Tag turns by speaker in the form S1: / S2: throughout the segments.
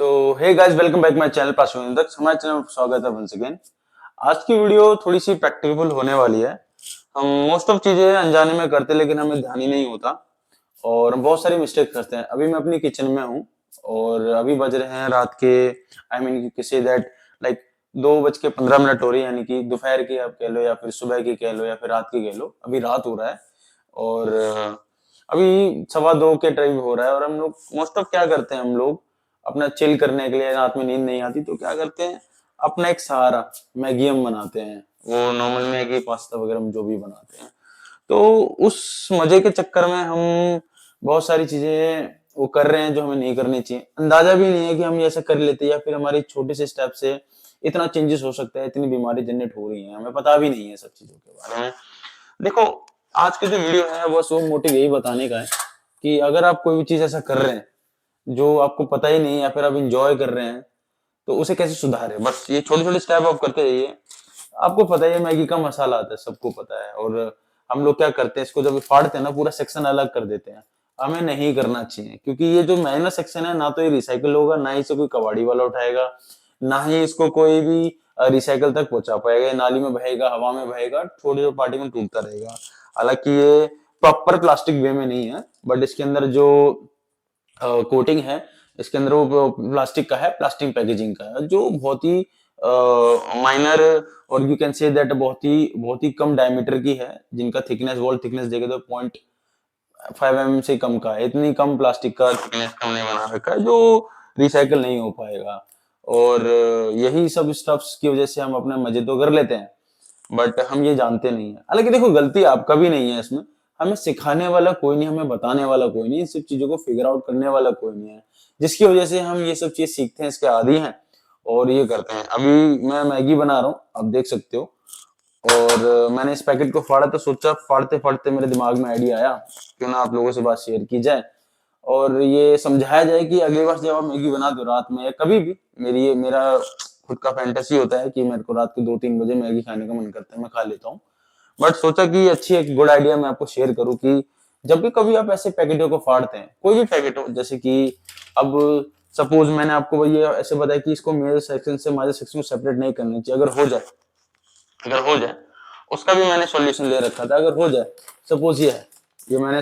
S1: So hey guys, welcome back my channel Paswan तक। हमारे channel में स्वागत है वंस अगेन। आज की वीडियो थोड़ी सी प्रैक्टिकल होने वाली है। हम मोस्ट ऑफ चीजें अनजाने में करते लेकिन हमें ध्यान ही नहीं होता और हम बहुत सारी मिस्टेक करते हैं। अभी मैं अपनी किचन में हूँ और अभी बज रहे हैं रात के I mean say that like 2:15 हो रही है, यानी कि दोपहर की आप कह लो या फिर सुबह की कह लो या फिर रात की कह लो। अभी रात हो रहा है और अभी 2:15 के करीब हो रहा है और हम लोग मोस्ट ऑफ क्या करते हैं, हम लोग अपना चिल करने के लिए, रात में नींद नहीं आती तो क्या करते हैं, अपना एक सहारा मैगी हम बनाते हैं। वो नॉर्मल मैगी पास्ता वगैरह हम जो भी बनाते हैं, तो उस मजे के चक्कर में हम बहुत सारी चीजें वो कर रहे हैं जो हमें नहीं करनी चाहिए। अंदाजा भी नहीं है कि हम ये ऐसा कर लेते हैं या फिर हमारी छोटे से स्टेप से इतना चेंजेस हो सकता है, इतनी बीमारी जनरेट हो रही है, हमें पता भी नहीं है सब चीजों के बारे में। देखो, आज की जो वीडियो है बस वो मोटिव यही बताने का है कि अगर आप कोई भी चीज ऐसा कर रहे हैं जो आपको पता ही नहीं है या फिर आप इंजॉय कर रहे हैं, तो उसे कैसे सुधारें। बस ये छोटे छोटे स्टेप आप करते रहिए। आपको पता है मैगी का मसाला आता है, सबको पता है। और हम लोग क्या करते हैं, इसको जब फाड़ते हैं ना, पूरा सेक्शन अलग कर देते हैं। हमें नहीं करना चाहिए, क्योंकि ये जो माइनस सेक्शन है ना, तो ये रिसाइकल होगा, ना ही इसे कोई कबाड़ी वाला उठाएगा, ना ही इसको कोई भी रिसाइकल तक पहुंचा पाएगा। ये नाली में बहेगा, हवा में बहेगा, थोड़ी देर पार्टिकल टूटता रहेगा। हालांकि ये प्रॉपर प्लास्टिक वे में नहीं है, बट इसके अंदर जो कोटिंग है, इसके अंदर वो प्लास्टिक का है, प्लास्टिक पैकेजिंग का है, जो बहुत ही माइनर और यू कैन से दैट बहुत ही कम डायमीटर की है, जिनका थिकनेस, वॉल थिकनेस देखे तो 0.5 mm से कम का है। इतनी कम प्लास्टिक का थिकनेस हमने बना रखा है जो रिसाइकल नहीं हो पाएगा। और यही सब स्टफ्स की वजह से हम अपने मजे तो कर लेते हैं, बट हम ये जानते नहीं है। हालांकि देखो, गलती आपका भी नहीं है इसमें। हमें सिखाने वाला कोई नहीं, हमें बताने वाला कोई नहीं, इन सब चीजों को फिगर आउट करने वाला कोई नहीं है, जिसकी वजह से हम ये सब चीज सीखते हैं, इसके आदी हैं और ये करते हैं। अभी मैं मैगी बना रहा हूँ, आप देख सकते हो। और मैंने इस पैकेट को फाड़ा तो सोचा, फाड़ते फाड़ते मेरे दिमाग में आइडिया आया, क्यों ना आप लोगों से बात शेयर की जाए और ये समझाया जाए कि अगली बार जब आप मैगी बना दो रात में या कभी भी, मेरा खुद का फैंटेसी होता है कि मेरे को रात के 2-3 बजे मैगी खाने का मन करता है, मैं खा लेता हूँ। बट सोचा कि अच्छी एक गुड आइडिया मैं आपको शेयर करूं कि जब भी कभी आप ऐसे पैकेटों को फाड़ते हैं, कोई भी पैकेट हो, जैसे कि अब सपोज मैंने आपको ये ऐसे बताया कि इसको मेरे सेक्शन से माइनर सेक्शन को सेपरेट नहीं करना चाहिए। अगर हो जाए उसका भी मैंने सॉल्यूशन ले रखा था। अगर हो जाए, सपोज ये है, ये मैंने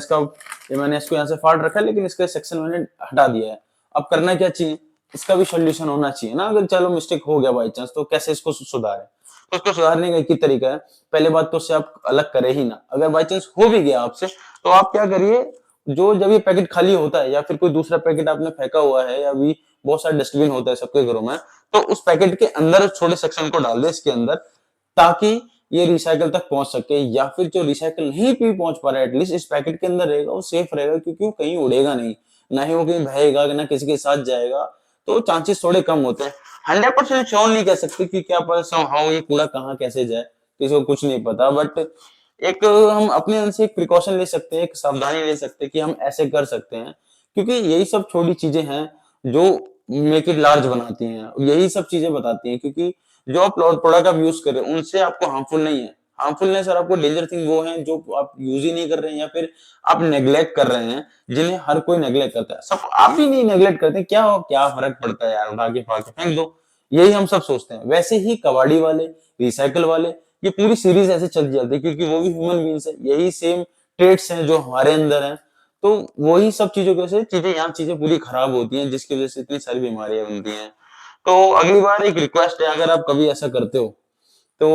S1: इसको यहाँ से फाड़ रखा है, लेकिन इसका सेक्शन मैंने हटा दिया है। अब करना क्या चाहिए, इसका भी सॉल्यूशन होना चाहिए ना। अगर चलो मिस्टेक हो गया बाई चांस, तो कैसे इसको सुधारें। तो उसको सुधारने का एक ही तरीका है, पहले बात तो उससे आप अलग करें ही ना। अगर बाई चांस हो भी गया आपसे, तो आप क्या करिए, जो जब ये पैकेट खाली होता है या फिर कोई दूसरा पैकेट आपने फेंका हुआ है, या अभी बहुत सारे डस्टबिन होता है सबके घरों में, तो उस पैकेट के अंदर छोटे सेक्शन को डाल दे इसके अंदर, ताकि ये रिसाइकल तक पहुंच सके। या फिर जो रिसाइकल नहीं भी पहुंच पा रहा है, एटलीस्ट इस पैकेट के अंदर रहेगा, वो सेफ रहेगा, क्योंकि वो कहीं उड़ेगा नहीं, ना ही वो कहीं बहेगा, ना किसी के साथ जाएगा। तो चांसेस थोड़े कम होते हैं। 100% श्योर नहीं कह सकते कि क्या पता समहाउ ये कूड़ा कहाँ कैसे जाए, किसी को कुछ नहीं पता। बट एक हम अपने अंदर से एक प्रिकॉशन ले सकते हैं, एक सावधानी ले सकते हैं कि हम ऐसे कर सकते हैं, क्योंकि यही सब छोटी चीजें हैं जो मेक इट लार्ज बनाती हैं। यही सब चीजें बताती हैं, क्योंकि जो आप प्रोडक्ट आप यूज कर रहे हैं उनसे आपको हार्मफुल नहीं है। हार्मफुलनेस और आपको डेंजर थिंग वो है जो आप यूज ही नहीं कर रहे हैं, या फिर आप नेग्लेक्ट कर रहे हैं, जिन्हें हर कोई नेग्लेक्ट करता है। सब आप भी नहीं नेग्लेक्ट करते, क्या फर्क पड़ता है यार, उठा के फाड़ के फेंक दो, यही हम सब सोचते हैं। वैसे ही कबाड़ी वाले, रिसाइकल वाले, ये पूरी सीरीज ऐसे चल जाती है, क्योंकि वो भी ह्यूमन बींग्स है, यही सेम ट्रेड्स हैं जो हमारे अंदर हैं। तो वही सब चीजों की वजह से चीजें पूरी खराब होती हैं, जिसकी वजह से इतनी सारी बीमारियां बनती हैं। तो अगली बार एक रिक्वेस्ट है, अगर आप कभी ऐसा करते हो तो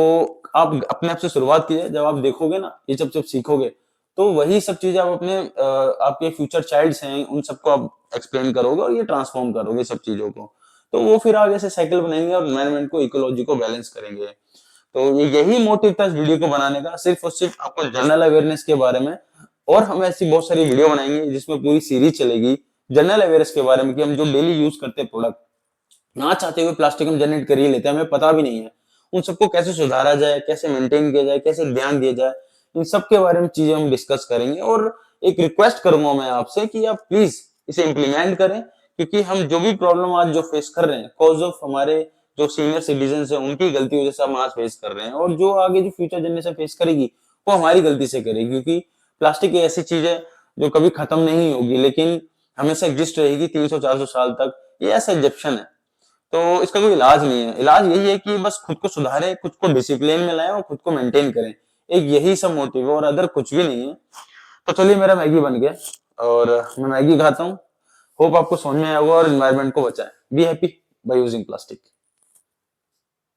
S1: आप अपने आप से शुरुआत कीजिए। जब आप देखोगे ना, ये जब जब सीखोगे, तो वही सब चीजें आप अपने आपके फ्यूचर चाइल्ड्स हैं उन सबको आप एक्सप्लेन करोगे और ये ट्रांसफॉर्म करोगे सब चीजों को। तो वो फिर आगे से साइकिल बनाएंगे और एनवायरमेंट को, इकोलॉजी को बैलेंस करेंगे। तो यही मोटिव था इस वीडियो को बनाने का, सिर्फ और सिर्फ आपको जनरल अवेयरनेस के बारे में। और हम ऐसी बहुत सारी वीडियो बनाएंगे जिसमें पूरी सीरीज चलेगी जनरल अवेयरनेस के बारे में, कि हम जो डेली यूज करते हैं प्रोडक्ट, ना चाहते हुए प्लास्टिक हम जनरेट कर ही लेते हैं, हमें पता भी नहीं है। उन सबको कैसे सुधारा जाए, कैसे मेंटेन किया जाए, कैसे ध्यान दिया जाए, इन सब के बारे में चीजें हम डिस्कस करेंगे। और एक रिक्वेस्ट करूंगा मैं आपसे कि आप प्लीज इसे इम्प्लीमेंट करें, क्योंकि हम जो भी प्रॉब्लम आज जो फेस कर रहे हैं, कॉज ऑफ हमारे जो सीनियर सिटीजन है उनकी गलती वजह से हम आज फेस कर रहे हैं, और जो आगे जो फ्यूचर जनरेशन फेस करेगी वो हमारी गलती से करेगी। क्योंकि प्लास्टिक एक ऐसी चीज है जो कभी खत्म नहीं होगी, लेकिन हमेशा एग्जिस्ट रहेगी 300-400 साल तक। ये ऐसा एग्जेप्शन है। तो इसका कोई इलाज नहीं है। इलाज यही है कि बस खुद को सुधारे, खुद को डिसिप्लिन में लाए और खुद को मेंटेन करें। एक यही सब मोटिव है और अदर कुछ भी नहीं है। तो चलिए मेरा मैगी बन गया और मैं मैगी खाता हूँ। होप आपको समझ में आया होगा और एनवायरनमेंट को बचाएं। Be happy by using plastic.